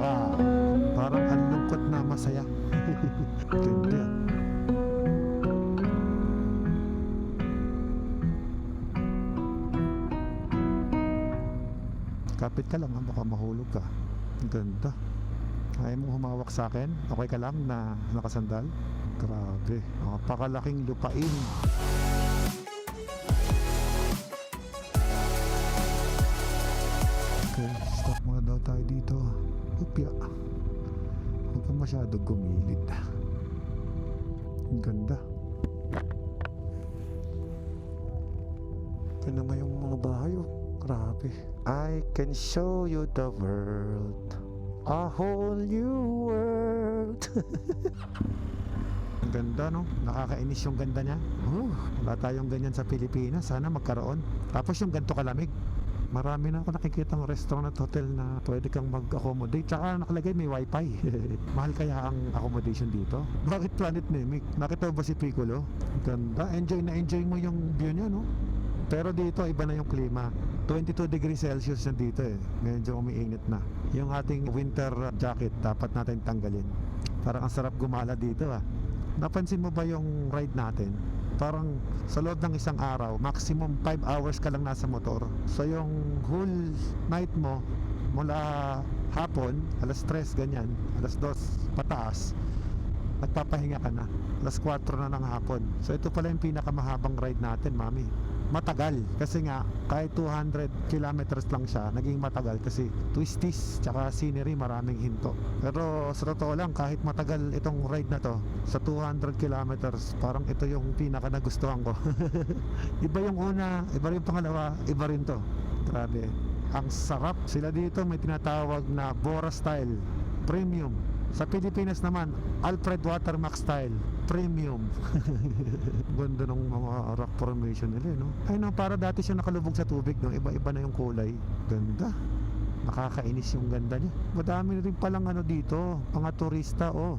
Wow, parang ang lungkot na masaya. Ganda. Kapit ka lang ha, baka mahulog ka. Ganda. Ayaw mong humawak sa akin? Okay ka lang na nakasandal? Grabe, napakalaking lupain. Okay, stop muna daw tayo dito. Upya. Huwag ka masyado gumilid. Ang ganda. Ito naman yung mga bahay oh. Grabe. I can show you the world. A whole new world. Ang ganda no? Nakakainis yung ganda niya. Wala tayong ganyan sa Pilipinas. Sana magkaroon. Tapos yung ganito kalamig. Marami na ako nakikita ng restaurant at hotel na pwede kang mag-accommodate. Tsaka nakalagay may wifi. Mahal kaya ang accommodation dito? Bakit Planet Nemic? Nakita ba si Piccolo? Ganda. Enjoy na enjoy mo yung view niya no? Pero dito iba na yung klima. 22 degrees Celsius na dito eh. Medyo umiinit na. Yung ating winter jacket dapat natin tanggalin. Parang ang sarap gumala dito ah. Napansin mo ba yung ride natin? Parang sa loob ng isang araw, maximum 5 hours ka lang nasa motor. So yung whole night mo, mula hapon, alas 3 ganyan, alas 2 pataas, nagpapahinga ka na. Alas 4 na ng hapon. So ito pala yung pinakamahabang ride natin, mami. Matagal kasi nga kahit 200 kilometers lang siya, naging matagal kasi twisties tsaka scenery, maraming hinto. Pero sa totoo lang, kahit matagal itong ride na to, sa 200 kilometers, parang ito yung pinaka nagustuhan ko. Iba yung una, iba rin yung pangalawa, iba rin to. Grabe, ang sarap. Sila dito may tinatawag na Bora style premium. Sa Pilipinas naman, Alfred Watermax style premium. Ganda ng mga rock formation nila, no? Ay no, para dati siya nakalubog sa tubig, no? Iba-iba na yung kulay. Ganda. Nakakainis yung ganda niya. Madami rin palang ano dito, mga turista, oh.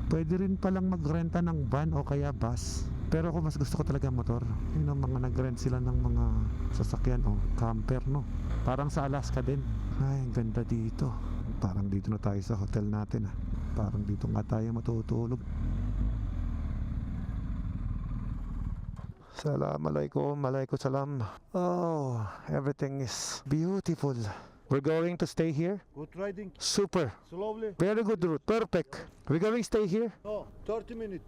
Pwede rin palang magrenta ng van o kaya bus. Pero ako mas gusto ko talaga motor. Yun ang mga nagrent sila ng mga sasakyan, oh. Camper, no? Parang sa Alaska din. Ay, ang ganda dito. Parang dito na tayo sa hotel natin, ah. Parang dito nga tayo matutulog. Assalamualaikum, alaikum salam. Oh, everything is beautiful. We're going to stay here. Good riding. Super. Slowly. Very good route. Perfect. We're going to stay here. No, 30 minutes.